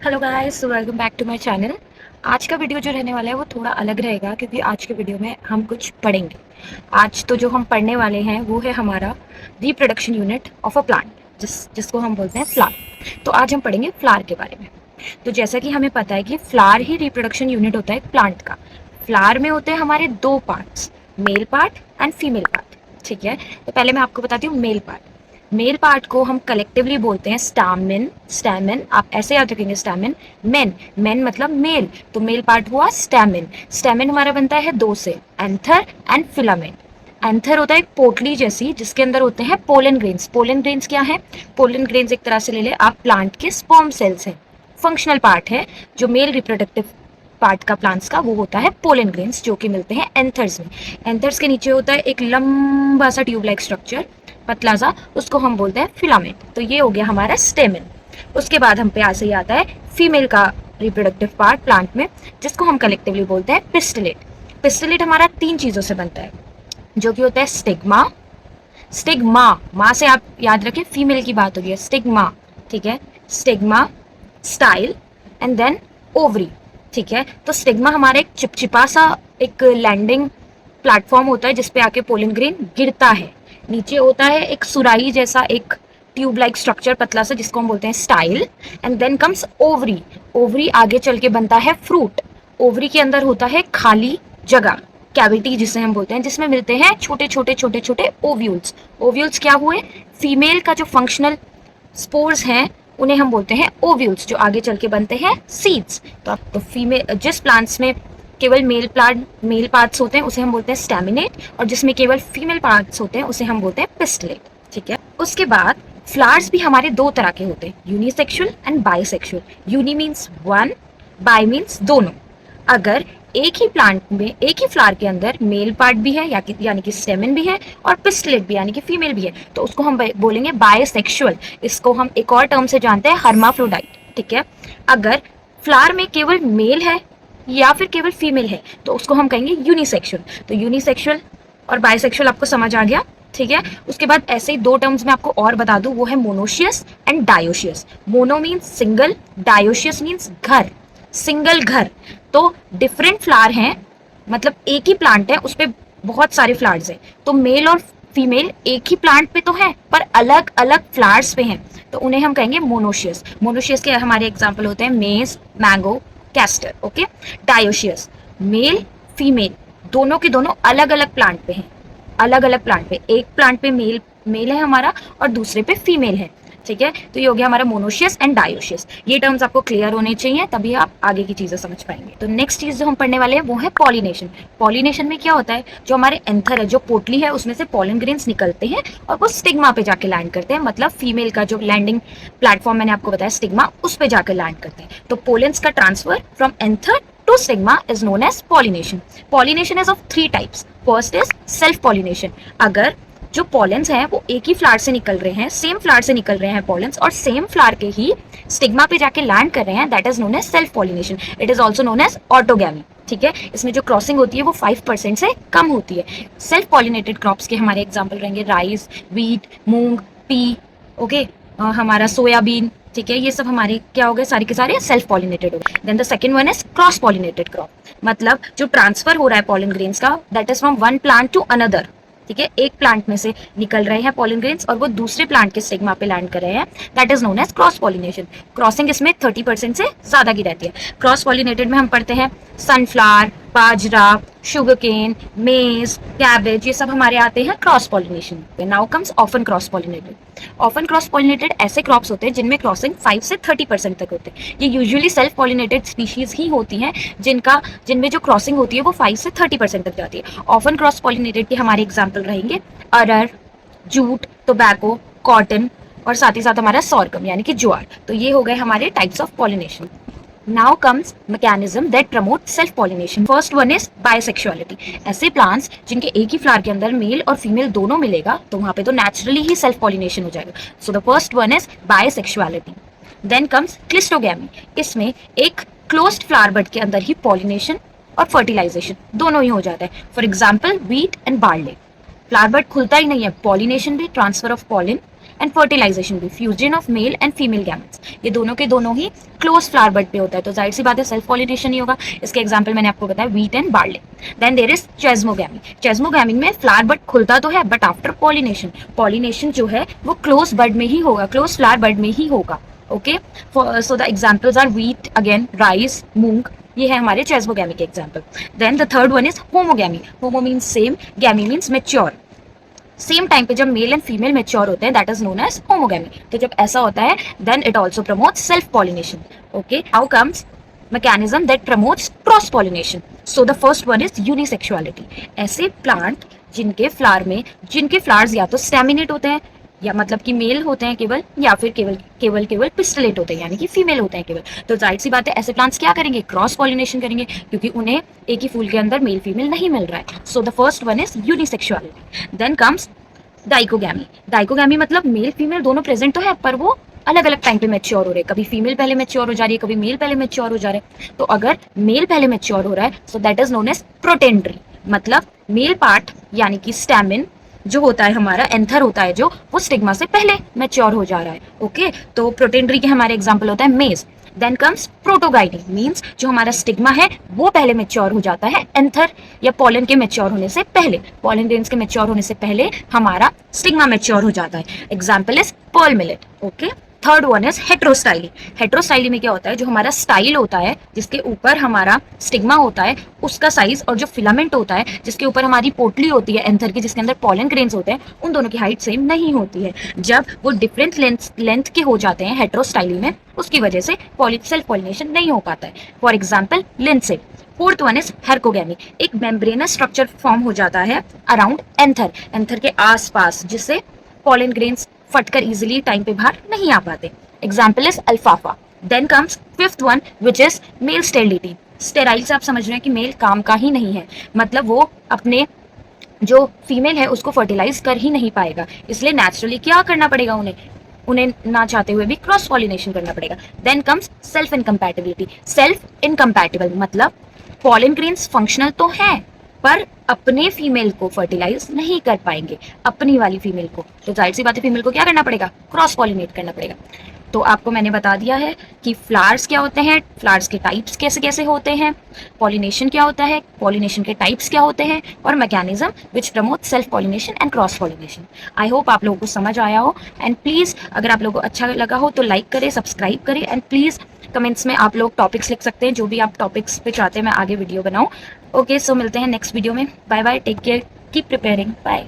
Hello guys, welcome back to my channel. आज का video जो रहने वाला है वो थोड़ा अलग रहेगा क्योंकि आज के वीडियो में हम कुछ पढ़ेंगे। आज तो जो हम पढ़ने वाले हैं वो है हमारा reproduction unit of a plant, जिसको हम बोलते हैं फ्लावर। तो आज हम पढ़ेंगे फ्लावर के बारे में। तो जैसा कि हमें पता है कि फ्लावर ही रिप्रोडक्शन यूनिट होता है एक प्लांट का। फ्लावर में होते हैं हमारे दो parts, male part and female part. ठीक है, तो पहले मैं आपको बताती हूँ मेल पार्ट। मेल पार्ट को हम कलेक्टिवली बोलते हैं स्टामेन। स्टैमेन आप ऐसे याद रखेंगे, स्टैमेन। मेन, मेन मतलब मेल, तो मेल पार्ट हुआ स्टैमेन। स्टैमेन हमारा बनता है दो से, एंथर एंड फिलामेंट। एंथर होता है एक पोटली जैसी जिसके अंदर होते हैं पोलन ग्रेन्स। पोलन ग्रेन्स क्या है? पोलन ग्रेन्स एक तरह से ले ले आप प्लांट के स्पर्म सेल्स हैं, फंक्शनल पार्ट है। जो मेल रिप्रोडक्टिव पार्ट का प्लांट्स का वो होता है पोलन ग्रेन्स, जो कि मिलते हैं एंथर्स में। एंथर्स के नीचे होता है एक लंबा सा ट्यूब लाइक स्ट्रक्चर, पतला सा, उसको हम बोलते हैं फिलामेंट। तो ये हो गया हमारा स्टेमन। उसके बाद हम पे ऐसे ही आता है फीमेल का रिप्रोडक्टिव पार्ट प्लांट में, जिसको हम कलेक्टिवली बोलते हैं पिस्टिलेट। पिस्टिलेट हमारा तीन चीजों से बनता है, जो कि होता है स्टिग्मा। स्टिग्मा, माँ से आप याद रखें, फीमेल की बात हो रही है, स्टिग्मा। ठीक है, stigma, style and then ovary. ठीक है, तो स्टिग्मा हमारा एक चिपचिपा सा एक लैंडिंग प्लेटफॉर्म होता है जिसपे आके पोलन ग्रेन गिरता है। नीचे होता है एक सुराही जैसा एक ट्यूब लाइक स्ट्रक्चर पतला सा, जिसको हम बोलते हैं style. And then comes ovary. Ovary आगे चल के बनता है फ्रूट। ओवरी के अंदर होता है खाली जगह, कैविटी जिसे हम बोलते हैं, जिसमें मिलते हैं छोटे छोटे छोटे छोटे ओव्यूल्स। ओव्यूल्स क्या हुए? फीमेल का जो फंक्शनल स्पोर्स हैं उन्हें हम बोलते हैं ओव्यूल्स, जो आगे चल के बनते हैं सीड्स। तो फीमेल जिस प्लांट्स में केवल मेल पार्ट्स होते हैं उसे हम बोलते हैं स्टैमिनेट, और जिसमें केवल फीमेल पार्ट्स होते हैं उसे हम बोलते हैं पिस्टिलेट। ठीक है, उसके बाद फ्लावर्स भी हमारे दो तरह के होते हैं, unisexual and bisexual. Uni means one, bi means दोनों। अगर एक ही प्लांट में एक ही फ्लावर के अंदर मेल पार्ट भी है यानी कि स्टेमन भी है और पिस्टिलेट भी यानी कि फीमेल भी है, तो उसको हम बोलेंगे बायसेक्सुअल। इसको हम एक और टर्म से जानते हैं, हर्माफ्रोडाइट। ठीक है, अगर फ्लावर में केवल मेल है या फिर केवल फीमेल है तो उसको हम कहेंगे यूनिसेक्सुअल। तो यूनिसेक्सुअल और बायसेक्सुअल आपको समझ आ गया। ठीक है, उसके बाद ऐसे ही दो टर्म्स में आपको और बता दूं, वो है monoecious and dioecious. Mono means single, dioecious means घर, सिंगल घर। तो डिफरेंट फ्लावर हैं, मतलब एक ही प्लांट है उस पर बहुत सारे फ्लावर्स हैं, तो मेल और फीमेल एक ही प्लांट पे तो है पर अलग अलग फ्लावर्स पे हैं, तो उन्हें हम कहेंगे मोनोशियस। मोनोशियस के हमारे एग्जाम्पल होते हैं मेज, mango, castor. Okay, dioecious, mail female दोनों के दोनों अलग अलग प्लांट पे हैं, अलग अलग प्लांट पे। एक प्लांट पे मेल मेल है हमारा और दूसरे पे फीमेल है। ठीक है, तो ये हो गया हमारा मोनोशियस एंड डायोशियस। ये टर्म्स आपको क्लियर होने चाहिए, तभी आप आगे की चीजें समझ पाएंगे। तो नेक्स्ट चीज जो हम पढ़ने वाले हैं वो है पॉलिनेशन। पॉलिनेशन में क्या होता है, जो हमारे एंथर है, जो पोटली है, उसमें से पॉलन ग्रेन्स निकलते हैं और वो स्टिग्मा पे जाके लैंड करते हैं, मतलब फीमेल का जो लैंडिंग प्लेटफॉर्म मैंने आपको बताया स्टिग्मा, उस पे जाकर लैंड करते हैं। तो पोलेंस का transfer from anther to stigma is known as pollination. Pollination is of three types. First is self pollination. अगर जो पॉलेंस हैं वो एक ही फ्लावर से निकल रहे हैं, सेम फ्लावर से निकल रहे हैं पॉलेंस, और सेम फ्लावर के ही स्टिग्मा पे जाके लैंड कर रहे हैं, that is known as self pollination. It is also known as autogamy. ठीक है, इसमें जो क्रॉसिंग होती है वो 5% से कम होती है। सेल्फ पॉलिनेटेड क्रॉप्स के हमारे एग्जाम्पल रहेंगे राइस, व्हीट, मूंग, पी, ओके, हमारा सोयाबीन। ठीक है, ये सब हमारे क्या हो गए, सारे के सारे सेल्फ पॉलिनेटेड हो गए। Then the second one is cross pollinated crop, मतलब जो ट्रांसफर हो रहा है पॉलन ग्रेन्स का, that is from one plant to another. ठीक है, एक प्लांट में से निकल रहे हैं पॉलन ग्रेन्स और वो दूसरे प्लांट के स्टिग्मा पे लैंड कर रहे हैं, that is known as cross pollination. Crossing इसमें 30% से ज्यादा की रहती है। क्रॉस पॉलिनेटेड में हम पढ़ते हैं सनफ्लावर, बाजरा, शुगर केन, मेज, कैबेज, ये सब हमारे आते हैं क्रॉस पॉलिनेशन पे। Now comes often cross pollinated. Often cross pollinated ऐसे क्रॉप्स होते हैं जिनमें क्रॉसिंग 5 से 30% तक होते हैं। ये यूजुअली सेल्फ पॉलिनेटेड स्पीशीज ही होती हैं जिनमें जो क्रॉसिंग होती है वो 5 से 30% तक जाती है। ऑफन क्रॉस पॉलिनेटेड के हमारे एग्जाम्पल रहेंगे अरहर, जूट, टोबैको, कॉटन और साथ ही साथ हमारा सॉर्गम यानी कि ज्वार। तो ये हो गए हमारे types of pollination. Now comes mechanism that promote self pollination. First one is bisexuality. ऐसे प्लांट्स जिनके एक ही फ्लावर के अंदर मेल और फीमेल दोनों मिलेगा तो वहां पे तो नेचुरली ही सेल्फ पॉलिनेशन हो जाएगा। So the first one is bisexuality. Then comes cleistogamy. इसमें एक क्लोज्ड फ्लावर बड के अंदर ही पॉलिनेशन और फर्टिलाइजेशन दोनों ही हो जाता है। For example wheat and barley. Flower bud खुलता ही नहीं है, पॉलिनेशन भी, transfer of pollen and fertilisation भी, fusion of male and female gametes, ये दोनों के दोनों ही क्लोज फ्लावर बड पे होता है, तो जाहिर सी बात है सेल्फ पॉलिनेशन ही होगा। इसके एग्जाम्पल मैंने आपको बताया wheat and barley. Then there is chasmogamy. Chasmogamy में फ्लावर बड खुलता तो है बट आफ्टर पॉलिनेशन, पॉलिनेशन जो है वो क्लोज बड में ही होगा, क्लोज फ्लावर बड में ही होगा। Okay, so the examples are wheat, again rice, moong, ये है हमारे चेस्मोगैमी के example. Then the third one is homogamy. Homo means same, gamy means mature. Same time पे जब मेल एंड फीमेल मेच्योर होते हैं, that is known as homogamy. तो जब ऐसा होता है then it also promotes self pollination. Okay, how comes mechanism that promotes cross pollination. So the first one is unisexuality. ऐसे प्लांट जिनके फ्लावर्स या तो स्टेमिनेट होते हैं, या मतलब कि मेल होते हैं केवल, या फिर केवल पिस्टलेट होते हैं यानी कि फीमेल होते हैं केवल, तो जाहिर सी बात है ऐसे प्लांट्स क्या करेंगे, क्रॉस पॉलिनेशन करेंगे, क्योंकि उन्हें एक ही फूल के अंदर मेल फीमेल नहीं मिल रहा है। So the first one is unisexuality. Then comes dichogamy. Dichogamy मतलब मेल फीमेल दोनों प्रेजेंट तो है पर वो अलग अलग टाइम पे मैच्योर हो रहे हैं, कभी फीमेल पहले मैच्योर हो जा रही है, कभी मेल पहले मैच्योर हो जा रहा है। तो अगर मेल पहले मैच्योर हो रहा है so that is known as protandry, मतलब मेल पार्ट यानी कि स्टैमिन जो होता है हमारा, एंथर होता है जो, वो स्टिग्मा से पहले मैच्योर हो जा रहा है। ओके, तो प्रोटेंड्री के हमारे एग्जाम्पल होता है मेज। देन कम्स प्रोटोगाइनी, मीन्स जो हमारा स्टिग्मा है वो पहले मैच्योर हो जाता है एंथर या पॉलन के मैच्योर होने से पहले, पॉलन ग्रेन्स के मैच्योर होने से पहले हमारा स्टिग्मा मैच्योर हो जाता है। Example is pearl millet. Okay, third one is heterostyly. Heterostyly में क्या होता है, जो हमारा स्टाइल होता है जिसके ऊपर हमारा स्टिग्मा होता है उसका साइज, और जो फिलामेंट होता है जिसके ऊपर हमारी पोटली होती है एंथर की, जिसके अंदर पॉलन ग्रेन्स होते हैं, उन दोनों की हाइट सेम नहीं होती है। जब वो डिफरेंट लेंथ के हो जाते हैं हेट्रोस्टाइली में, उसकी वजह से सेल्फ पॉलिनेशन नहीं हो पाता है। For example linseed. Fourth one is herkogamy. एक मेम्ब्रेनस स्ट्रक्चर फॉर्म हो जाता है अराउंड एंथर, एंथर के आसपास, जिससे पॉलन ग्रेन्स फटकर इजिली टाइम पे बाहर नहीं आ पाते। Example is alfalfa. Then comes fifth one which is male sterility. Sterile से आप समझ रहे हैं कि मेल काम का ही नहीं है, मतलब वो अपने जो फीमेल है उसको फर्टिलाइज कर ही नहीं पाएगा, इसलिए नेचुरली क्या करना पड़ेगा उन्हें ना चाहते हुए भी क्रॉस पॉलिनेशन करना पड़ेगा। Then comes self incompatibility. Self incompatible मतलब पॉलन ग्रेन्स फंक्शनल तो हैं पर अपने फीमेल को फर्टिलाइज नहीं कर पाएंगे, अपनी वाली फीमेल को, तो जाहिर सी बात है फीमेल को क्या करना पड़ेगा, क्रॉस पॉलिनेट करना पड़ेगा। तो आपको मैंने बता दिया है कि फ्लावर्स क्या होते हैं, फ्लावर्स के टाइप्स कैसे कैसे होते हैं, पॉलिनेशन क्या होता है, पॉलिनेशन के टाइप्स क्या होते हैं, और mechanism which promote self pollination and cross pollination. I hope आप लोगों को समझ आया हो, एंड प्लीज़ अगर आप लोगों को अच्छा लगा हो तो लाइक करें, सब्सक्राइब करें, एंड प्लीज़ कमेंट्स में आप लोग टॉपिक्स लिख सकते हैं, जो भी आप टॉपिक्स पे चाहते हैं मैं आगे वीडियो बनाऊँ। ओके, सो मिलते हैं नेक्स्ट वीडियो में। Bye bye, take care, keep preparing, bye.